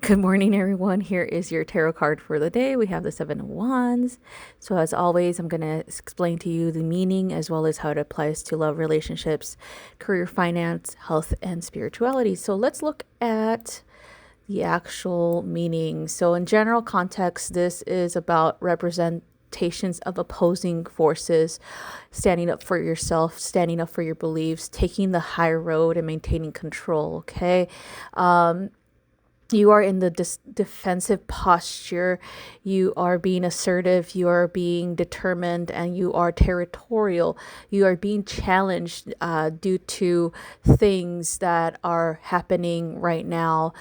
Good morning, everyone. Here is your tarot card for the day. We have the Seven of Wands. So, as always, I'm going to explain to you the meaning as well as how it applies to love, relationships, career, finance, health, and spirituality. So, let's look at the actual meaning. So, in general context, this is about representations of opposing forces, standing up for yourself, standing up for your beliefs, taking the high road, and maintaining control. Okay. You are in the defensive posture. You are being assertive. You are being determined, and you are territorial. You are being challenged due to things that are happening right now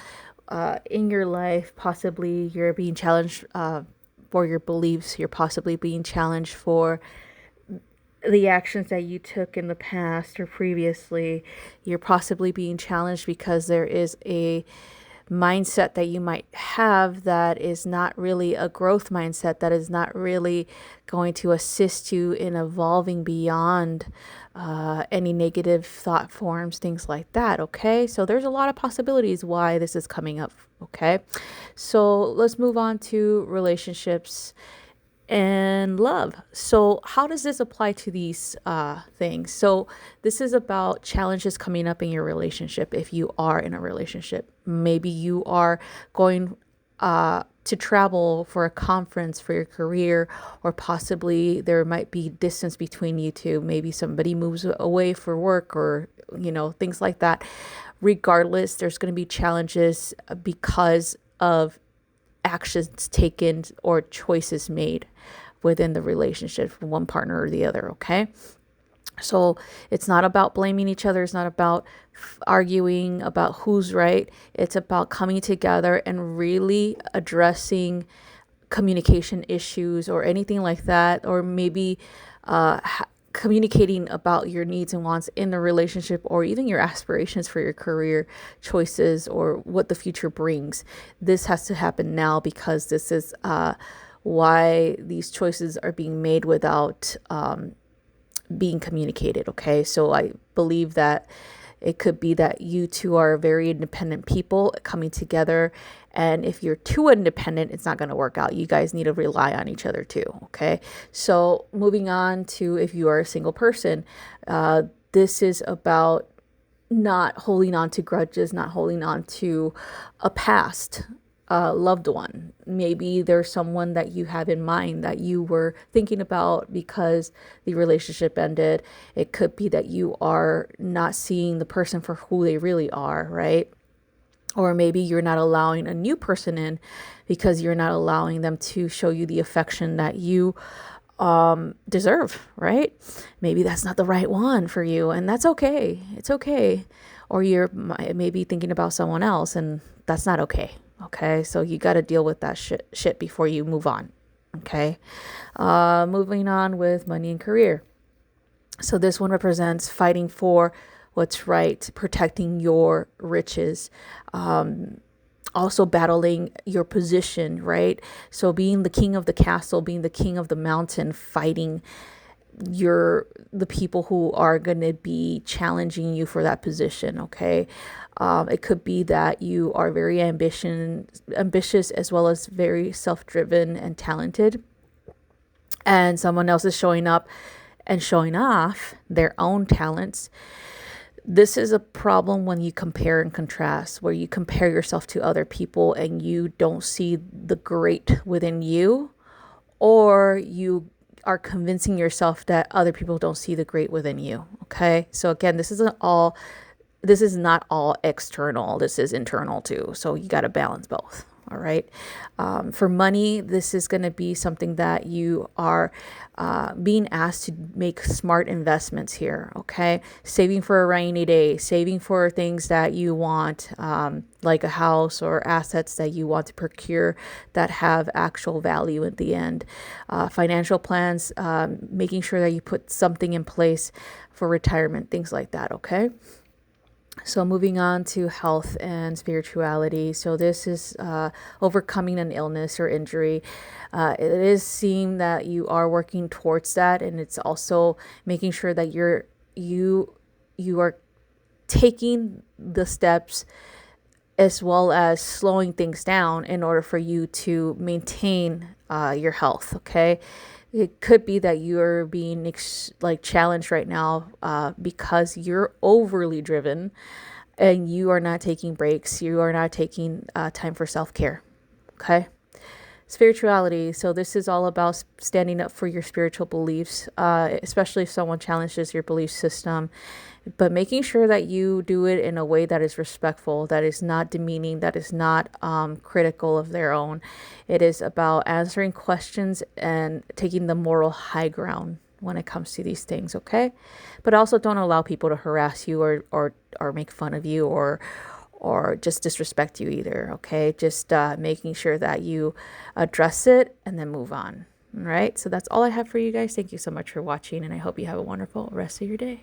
in your life. Possibly you're being challenged for your beliefs. You're possibly being challenged for the actions that you took in the past or previously. You're possibly being challenged because there is a mindset that you might have that is not really a growth mindset, that is not really going to assist you in evolving beyond any negative thought forms, things like that. Okay, so there's a lot of possibilities why this is coming up. Okay, so let's move on to relationships and love. So, how does this apply to these things? So, this is about challenges coming up in your relationship if you are in a relationship. Maybe you are going to travel for a conference for your career, or possibly there might be distance between you two. Maybe somebody moves away for work, or things like that. Regardless, there's going to be challenges because of actions taken or choices made within the relationship from one partner or the other. Okay, so it's not about blaming each other. It's not about arguing about who's right. It's about coming together and really addressing communication issues or anything like that, or maybe communicating about your needs and wants in the relationship, or even your aspirations for your career choices or what the future brings. This has to happen now, because this is why these choices are being made without being communicated. Okay, so I believe that it could be that you two are very independent people coming together. And if you're too independent, it's not going to work out. You guys need to rely on each other too. Okay. So moving on to if you are a single person, this is about not holding on to grudges, not holding on to a past loved one. Maybe there's someone that you have in mind that you were thinking about because the relationship ended. It could be that you are not seeing the person for who they really are, right? Or maybe you're not allowing a new person in because you're not allowing them to show you the affection that you deserve, right? Maybe that's not the right one for you, and that's okay. It's okay. Or you're maybe thinking about someone else, and that's not okay. Okay, so you got to deal with that shit before you move on. Okay, moving on with money and career. So this one represents fighting for what's right, protecting your riches, also battling your position, right? So being the king of the castle, being the king of the mountain, fighting the people who are going to be challenging you for that position. Okay, it could be that you are very ambitious, as well as very self-driven and talented, and someone else is showing up and showing off their own talents. This is a problem when you compare and contrast, where you compare yourself to other people and you don't see the great within you, or you are convincing yourself that other people don't see the great within you. Okay, so again, this is not all external. This is internal too. So you got to balance both. All right. For money, this is going to be something that you are being asked to make smart investments here. Okay. Saving for a rainy day, saving for things that you want, like a house or assets that you want to procure that have actual value at the end. Financial plans, making sure that you put something in place for retirement, things like that. Okay. So moving on to health and spirituality. So this is overcoming an illness or injury. It is seeing that you are working towards that, and it's also making sure that you are taking the steps as well as slowing things down in order for you to maintain your health. Okay, it could be that you're being like challenged right now because you're overly driven and you are not taking breaks. You are not taking time for self-care. Okay. Spirituality. So this is all about standing up for your spiritual beliefs, especially if someone challenges your belief system, but making sure that you do it in a way that is respectful, that is not demeaning, that is not critical of their own. It is about answering questions and taking the moral high ground when it comes to these things, okay? But also don't allow people to harass you or make fun of you or just disrespect you either, okay? Just making sure that you address it and then move on. All right, so that's all I have for you guys. Thank you so much for watching, and I hope you have a wonderful rest of your day.